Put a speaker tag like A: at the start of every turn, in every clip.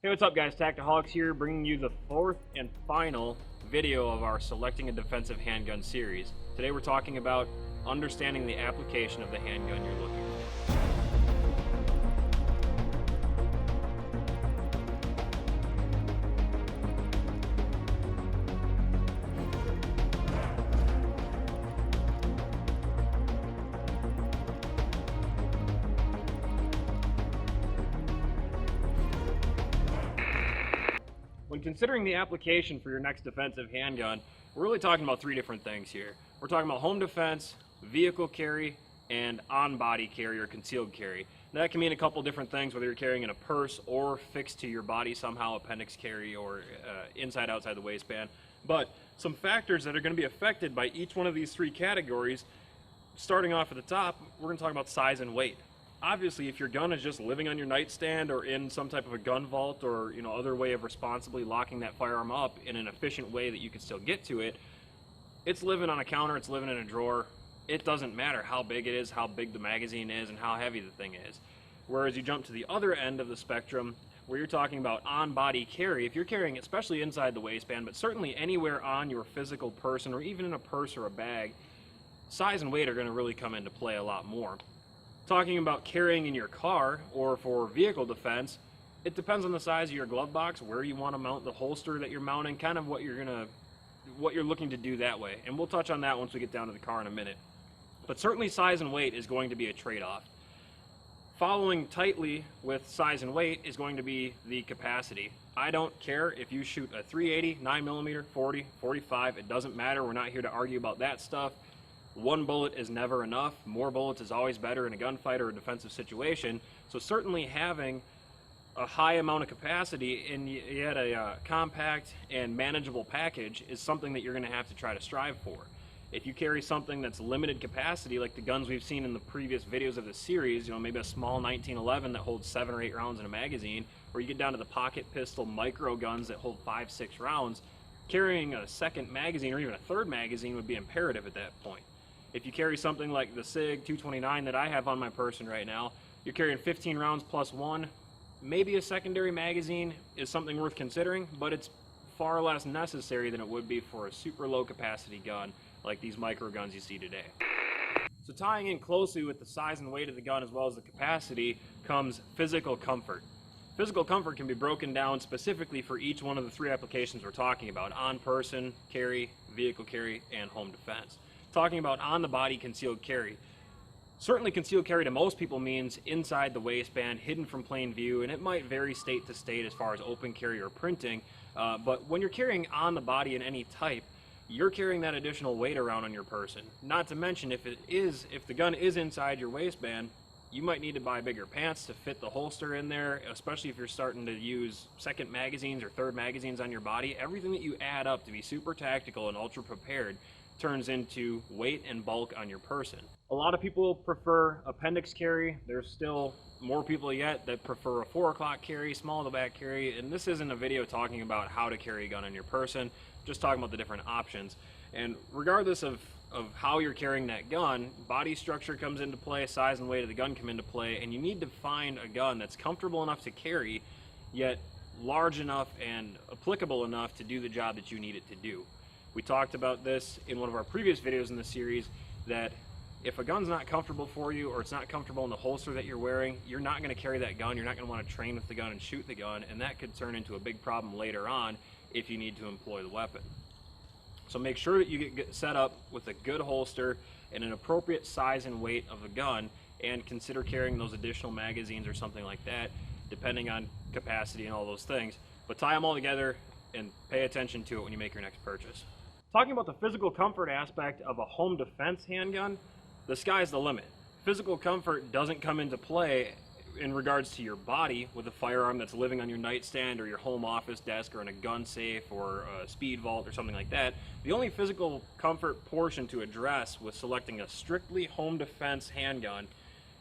A: Hey, what's up guys? Tactiholics here, bringing you the fourth and final video of our Selecting a Defensive Handgun series. Today we're talking about understanding the application of the handgun you're looking for. When considering the application for your next defensive handgun, we're really talking about three different things here. We're talking about home defense, vehicle carry, and on-body carry or concealed carry. Now, that can mean a couple different things, whether you're carrying in a purse or fixed to your body somehow, appendix carry, or inside, outside the waistband. But some factors that are going to be affected by each one of these three categories, starting off at the top, we're going to talk about size and weight. Obviously, if your gun is just living on your nightstand or in some type of a gun vault or other way of responsibly locking that firearm up in an efficient way that you can still get to it, it's living on a counter, it's living in a drawer. It doesn't matter how big it is, how big the magazine is, and how heavy the thing is. Whereas you jump to the other end of the spectrum, where you're talking about on-body carry, if you're carrying, especially inside the waistband, but certainly anywhere on your physical person or even in a purse or a bag, size and weight are going to really come into play a lot more. Talking about carrying in your car or for vehicle defense, it depends on the size of your glove box, where you want to mount the holster that you're mounting, kind of what you're looking to do that way. And we'll touch on that once we get down to the car in a minute. But certainly size and weight is going to be a trade-off. Following tightly with size and weight is going to be the capacity. I don't care if you shoot a 380, 9mm, 40, 45, it doesn't matter. We're not here to argue about that stuff. One bullet is never enough. More bullets is always better in a gunfight or a defensive situation. So certainly having a high amount of capacity and yet a compact and manageable package is something that you're going to have to try to strive for. If you carry something that's limited capacity, like the guns we've seen in the previous videos of this series, maybe a small 1911 that holds 7 or 8 rounds in a magazine, or you get down to the pocket pistol micro guns that hold 5, 6 rounds, carrying a second magazine or even a third magazine would be imperative at that point. If you carry something like the SIG 229 that I have on my person right now, you're carrying 15 rounds plus one. Maybe a secondary magazine is something worth considering, but it's far less necessary than it would be for a super low capacity gun like these micro guns you see today. So tying in closely with the size and weight of the gun as well as the capacity comes physical comfort. Physical comfort can be broken down specifically for each one of the three applications we're talking about: on-person carry, vehicle carry, and home defense. Talking about on-the-body concealed carry. Certainly concealed carry to most people means inside the waistband, hidden from plain view, and it might vary state to state as far as open carry or printing, but when you're carrying on the body in any type, you're carrying that additional weight around on your person. Not to mention, if the gun is inside your waistband, you might need to buy bigger pants to fit the holster in there, especially if you're starting to use second magazines or third magazines on your body. Everything that you add up to be super tactical and ultra prepared turns into weight and bulk on your person. A lot of people prefer appendix carry. There's still more people yet that prefer a 4 o'clock carry, small to back carry, and this isn't a video talking about how to carry a gun on your person, just talking about the different options. And regardless of how you're carrying that gun, body structure comes into play, size and weight of the gun come into play, and you need to find a gun that's comfortable enough to carry, yet large enough and applicable enough to do the job that you need it to do. We talked about this in one of our previous videos in the series, that if a gun's not comfortable for you or it's not comfortable in the holster that you're wearing, you're not going to carry that gun, you're not going to want to train with the gun and shoot the gun, and that could turn into a big problem later on if you need to employ the weapon. So make sure that you get set up with a good holster and an appropriate size and weight of the gun, and consider carrying those additional magazines or something like that, depending on capacity and all those things. But tie them all together and pay attention to it when you make your next purchase. Talking about the physical comfort aspect of a home defense handgun, the sky's the limit. Physical comfort doesn't come into play in regards to your body with a firearm that's living on your nightstand or your home office desk or in a gun safe or a speed vault or something like that. The only physical comfort portion to address with selecting a strictly home defense handgun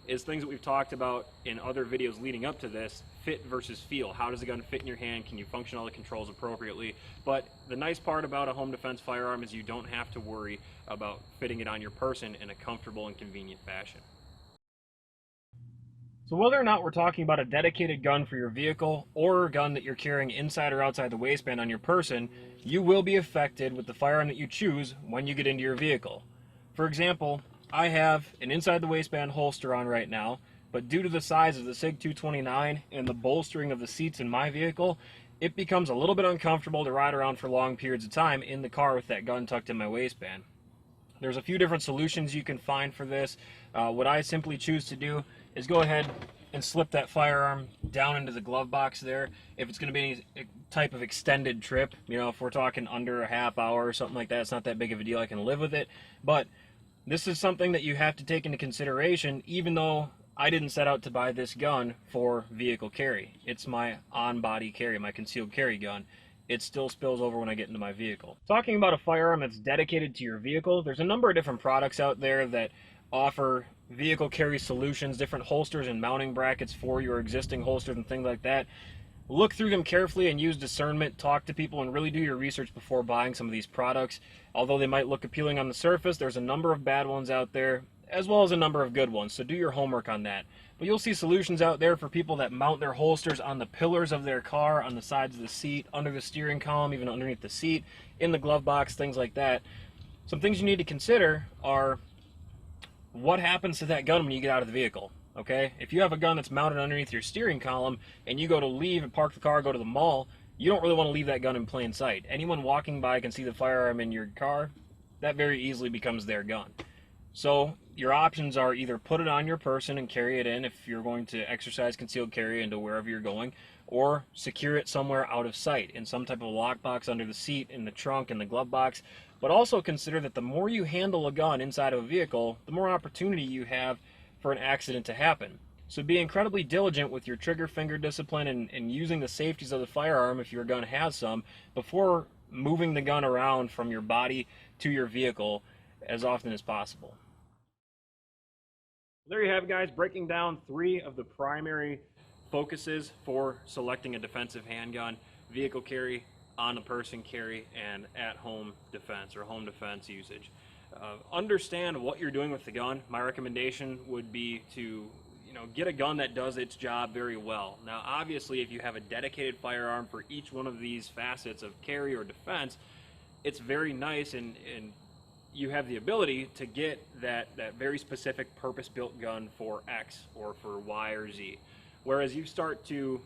A: is things that we've talked about in other videos leading up to this: fit versus feel. How does the gun fit in your hand? Can you function all the controls appropriately? But the nice part about a home defense firearm is you don't have to worry about fitting it on your person in a comfortable and convenient fashion. So whether or not we're talking about a dedicated gun for your vehicle or a gun that you're carrying inside or outside the waistband on your person, you will be affected with the firearm that you choose when you get into your vehicle. For example, I have an inside the waistband holster on right now, but due to the size of the SIG 229 and the bolstering of the seats in my vehicle, it becomes a little bit uncomfortable to ride around for long periods of time in the car with that gun tucked in my waistband. There's a few different solutions you can find for this. What I simply choose to do is go ahead and slip that firearm down into the glove box there. If it's going to be any type of extended trip, if we're talking under a half hour or something like that, it's not that big of a deal. I can live with it. But this is something that you have to take into consideration, even though I didn't set out to buy this gun for vehicle carry. It's my on-body carry, my concealed carry gun. It still spills over when I get into my vehicle. Talking about a firearm that's dedicated to your vehicle, there's a number of different products out there that offer vehicle carry solutions, different holsters and mounting brackets for your existing holsters and things like that. Look through them carefully and use discernment. Talk to people and really do your research before buying some of these products. Although they might look appealing on the surface, there's a number of bad ones out there, as well as a number of good ones, so do your homework on that. But you'll see solutions out there for people that mount their holsters on the pillars of their car, on the sides of the seat, under the steering column, even underneath the seat, in the glove box, things like that. Some things you need to consider are what happens to that gun when you get out of the vehicle, okay? If you have a gun that's mounted underneath your steering column and you go to leave and park the car, go to the mall, you don't really want to leave that gun in plain sight. Anyone walking by can see the firearm in your car. That very easily becomes their gun. So your options are either put it on your person and carry it in if you're going to exercise concealed carry into wherever you're going, or secure it somewhere out of sight in some type of lockbox under the seat, in the trunk, in the glove box. But also consider that the more you handle a gun inside of a vehicle, the more opportunity you have for an accident to happen. So be incredibly diligent with your trigger finger discipline and using the safeties of the firearm, if your gun has some, before moving the gun around from your body to your vehicle as often as possible. There you have it, guys, breaking down 3 of the primary focuses for selecting a defensive handgun: vehicle carry, on-the-person carry, and at-home defense or home defense usage. Understand what you're doing with the gun. My recommendation would be to get a gun that does its job very well. Now, obviously, if you have a dedicated firearm for each one of these facets of carry or defense, it's very nice, and you have the ability to get that very specific purpose-built gun for X or for Y or Z. Whereas you start to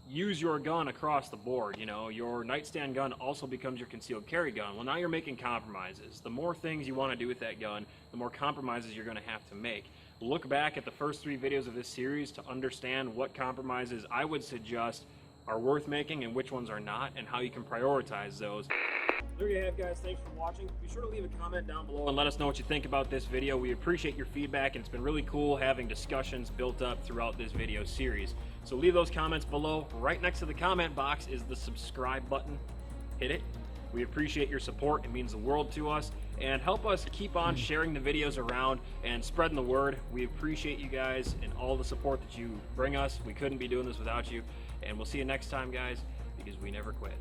A: use your gun across the board, your nightstand gun also becomes your concealed carry gun. Well, now you're making compromises. The more things you want to do with that gun, the more compromises you're going to have to make. Look back at the first 3 videos of this series to understand what compromises I would suggest are worth making and which ones are not, and how you can prioritize those. There you have, guys. Thanks for watching. Be sure to leave a comment down below and let us know what you think about this video. We appreciate your feedback, and it's been really cool having discussions built up throughout this video series. So leave those comments below. Right next to the comment box is the subscribe button. Hit it. We appreciate your support. It means the world to us. And help us keep on sharing the videos around and spreading the word. We appreciate you guys and all the support that you bring us. We couldn't be doing this without you. And we'll see you next time, guys, because we never quit.